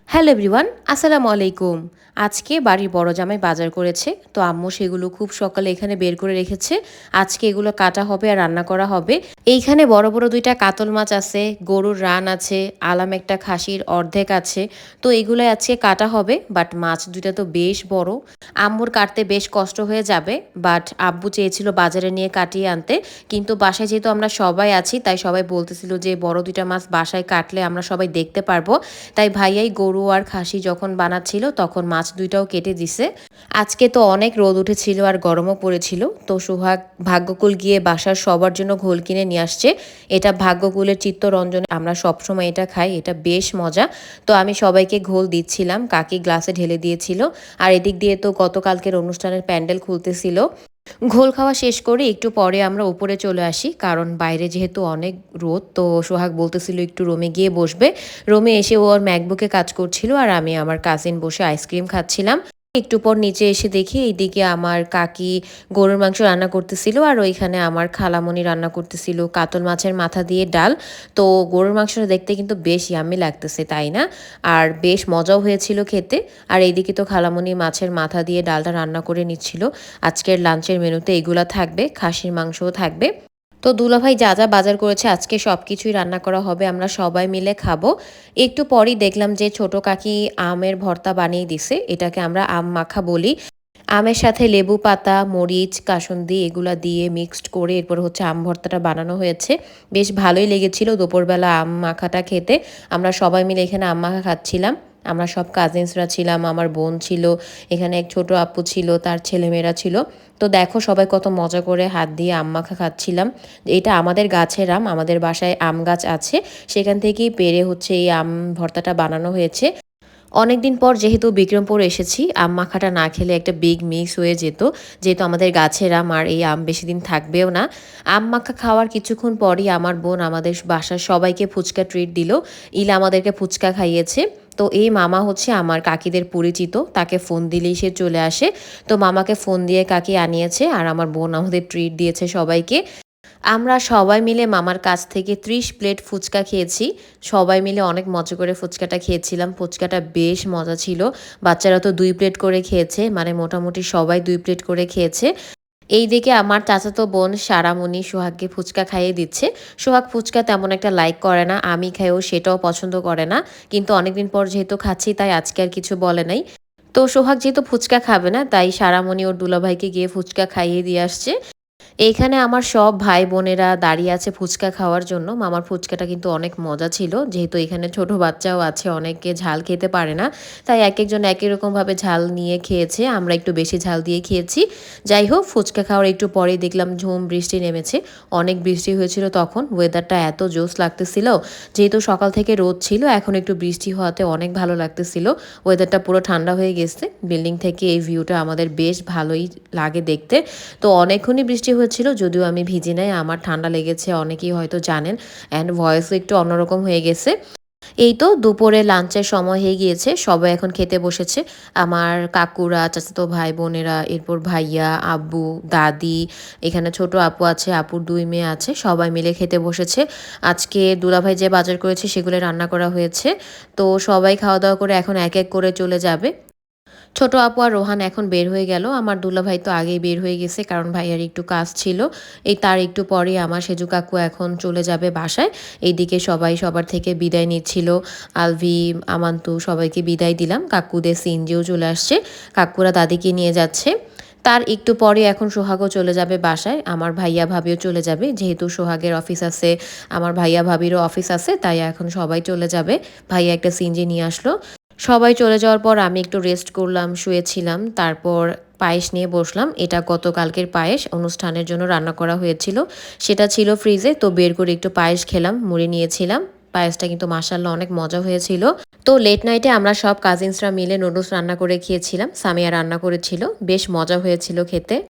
Hello everyone, আসসালামু আলাইকুম। আজকে বাড়ির বড় জামাই বাজার করেছে, তো আম্মু সেগুলো খুব সকালে এখানে বের করে রেখেছে। আজকে এগুলো কাটা হবে আর রান্না করা হবে। এইখানে বড় বড় দুইটা কাতল মাছ আছে, গরুর রান আছে, আলাম একটা খাসির অর্ধেক আছে। তো এগুলো আজকে কাটা হবে, বাট মাছ দুইটা তো বেশ বড়। আম্মুর কাটতে বেশ কষ্ট হয়ে যাবে, বাট আব্বু চেয়েছিল বাজারে নিয়ে কাটিয়ে আনতে। কিন্তু বাসায় যেহেতু আমরা সবাই আছি, তাই সবাই বলতেছিল যে বড় দুইটা মাছ বাসায় কাটলে আমরা সবাই দেখতে পারবো। তাই ভাইয়াই গরু আর খাসি যখন বানাচ্ছিল তখন মাছ দুইটাও কেটে দিছে। আজকে তো অনেক রোদ উঠেছিল আর গরমও পড়েছিল, তো সোহাগ ভাগ্যকুল গিয়ে বাসার সবার জন্য ঘোল কিনে নিয়ে আসছে। এটা ভাগ্যকুলের চিত্তরঞ্জনে আমরা সবসময় এটা খাই, এটা বেশ মজা। তো আমি সবাইকে ঘোল দিচ্ছিলাম, কাকি গ্লাসে ঢেলে দিয়েছিল। আর এদিক দিয়ে তো গতকালকের অনুষ্ঠানের প্যান্ডেল খুলতেছিল। ঘোল খাওয়া শেষ করে একটু পরে আমরা উপরে চলে আসি, কারণ বাইরে যেহেতু অনেক রোদ, তো সোহাগ বলতেছিল একটু রুমে গিয়ে বসবে। রুমে এসে ও ওর ম্যাকবুকে কাজ করছিল আর আমি আমার কাজিন বসে আইসক্রিম খাচ্ছিলাম। একটু পর নিচে এসে দেখি এইদিকে আমার কাকি গরুর মাংস রান্না করতেছিল আর ওইখানে আমার খালামণি রান্না করতেছিল কাতল মাছের মাথা দিয়ে ডাল। তো গরুর মাংসটা দেখতে কিন্তু বেশ ইয়াম্মি লাগতেছে, তাই না? আর বেশ মজাও হয়েছিল খেতে। আর এইদিকে তো খালামণি মাছের মাথা দিয়ে ডালটা রান্না করে নিচ্ছিল। আজকের লাঞ্চের মেনুতে এগুলা থাকবে, খাসির মাংসও থাকবে। তো দুলাভাই যা যা বাজার করেছে আজকে সব কিছুই রান্না করা হবে, আমরা সবাই মিলে খাবো। একটু পরেই দেখলাম যে ছোট কাকি আমের ভর্তা বানিয়ে দিছে, এটাকে আমরা আম মাখা বলি। আমের সাথে লেবু পাতা, মরিচ, কাসুন্দি এগুলা দিয়ে মিক্সড করে এরপর হচ্ছে আম ভর্তাটা বানানো হয়েছে। বেশ ভালোই লেগেছিল দুপুরবেলা আম মাখাটা খেতে। আমরা সবাই মিলে এখানে আম মাখা খাচ্ছিলাম। আমরা সব কাজিনসরা ছিলাম, আমার বোন ছিল, এখানে এক ছোট আপু ছিল, তার ছেলেমেয়েরা ছিল। তো দেখো সবাই কত মজা করে হাত দিয়ে আম মাখা খাচ্ছিলাম। এটা আমাদের গাছের আম, আমাদের বাসায় আম গাছ আছে, সেখান থেকেই পেড়ে হচ্ছে এই আম ভর্তাটা বানানো হয়েছে। অনেকদিন পর যেহেতু বিক্রমপুর এসেছি, আম মাখাটা না খেলে একটা বিগ মিস হয়ে যেত। যেহেতু আমাদের গাছের আম আর এই আম বেশি দিন থাকবেও না। আম মাখা খাওয়ার কিছুক্ষণ পরই আমার বোন আমাদের বাসার সবাইকে ফুচকা ট্রিট দিল। ইলা আমাদেরকে ফুচকা খাইয়েছে। তো এই মামা হচ্ছে আমার কাকিদের পরিচিত, তাকে ফোন দিলেই সে চলে আসে। তো মামাকে ফোন দিয়ে কাকি আনিয়েছে আর আমার বোন আমাদের ট্রিট দিয়েছে সবাইকে। আমরা সবাই মিলে মামার কাছ থেকে ৩০ প্লেট ফুচকা খেয়েছি। সবাই মিলে অনেক মজা করে ফুচকাটা খেয়েছিলাম। ফুচকাটা বেশ মজা ছিল। বাচ্চারা তো ২ প্লেট করে খেয়েছে, মানে মোটামুটি সবাই ২ প্লেট করে খেয়েছে। এইদিকে আমার চাচাতো বোন সারামণি সোহাগকে ফুচকা খাইয়ে দিচ্ছে। সোহাগ ফুচকা তেমন একটা লাইক করে না, আমি খাইও সেটাও পছন্দ করে না। কিন্তু অনেকদিন পর যেহেতু খাচ্ছি তাই আজকে আর কিছু বলে নাই। তো সোহাগ যেহেতু ফুচকা খাবে না, তাই সারামণি ওর দুলাভাইকে গিয়ে ফুচকা খাইয়ে দিয়ে আসছে। এইখানে আমার সব ভাই বোনেরা দাঁড়িয়ে আছে ফুচকা খাওয়ার জন্য। মামার ফুচকাটা কিন্তু অনেক মজা ছিল। যেহেতু এখানে ছোট বাচ্চাও আছে, অনেকে ঝাল খেতে পারে না। তাই একেকজন একই রকমভাবে ঝাল নিয়ে খেয়েছে। আমরা একটু বেশি ঝাল দিয়ে খেয়েছি। যাই হোক, ফুচকা খাওয়ার একটু পরেই দেখলাম ঝুম বৃষ্টি নেমেছে। অনেক বৃষ্টি হয়েছিল তখন। ওয়েদারটা এত জোস লাগতেছিল। যেহেতু সকাল থেকে রোদ ছিল, এখন একটু বৃষ্টি হওয়াতে অনেক ভালো লাগতেছিল। ওয়েদারটা পুরো ঠান্ডা হয়ে গেছে। বিল্ডিং থেকে এই ভিউটা আমাদের বেশ ভালোই লাগে দেখতে। তো অনেকক্ষণই বৃষ্টি হচ্ছিল, যদিও আমি ভিজি নাই, আমার ঠান্ডা লেগেছে, অনেকেই হয়তো জানেন। অ্যান্ড ভয়েসও একটু অন্যরকম হয়ে গেছে। এই তো দুপুরে লাঞ্চের সময় হয়ে গিয়েছে, সবাই এখন খেতে বসেছে। আমার কাকুরা, চাচাতো ভাই বোনেরা, এরপর ভাইয়া, আব্বু, দাদি, এখানে ছোট আপু আছে, আপুর ২ মেয়ে আছে, সবাই মিলে খেতে বসেছে। আজকে দুলাভাই যে বাজার করেছে সেগুলো রান্না করা হয়েছে। তো সবাই খাওয়া দাওয়া করে এখন এক এক করে চলে যাবে। ছোট আপু আর রোহান এখন বের হয়ে গেল। আমার দুলাভাই তো আগেই বের হয়ে গেছে, কারণ ভাইয়ার একটু কাজ ছিল। এই তার একটু পরেই আমার সেজু কাকু এখন চলে যাবে বাসায়। এইদিকে সবাই সবার থেকে বিদায় নিচ্ছিল। আলভি, আমান্তু সবাইকে বিদায় দিলাম। কাকুদের সিনজিও চলে আসছে। কাকুরা দাদিকে নিয়ে যাচ্ছে। তার একটু পরে এখন সোহাগও চলে যাবে বাসায়। আমার ভাইয়া ভাবিও চলে যাবে। যেহেতু সোহাগের অফিস আছে, আমার ভাইয়া ভাবিরও অফিস আছে, তাই এখন সবাই চলে যাবে। ভাইয়া একটা সিনজি নিয়ে আসলো। সবাই চলে যাওয়ার পর আমি একটু রেস্ট করলাম, শুয়েছিলাম। তারপর পায়েস নিয়ে বসলাম। এটা গতকালকের পায়েস, অনুষ্ঠানের জন্য রান্না করা হয়েছিল। সেটা ছিল ফ্রিজে, তো বের করে একটু পায়েস খেলাম, মুড়ি নিয়েছিলাম। পায়েসটা কিন্তু মাশাআল্লাহ অনেক মজা হয়েছিল। তো লেট নাইটে আমরা সব কাজিনসরা মিলে নুডলস রান্না করে খেয়েছিলাম। সামিয়া রান্না করেছিল, বেশ মজা হয়েছিল খেতে।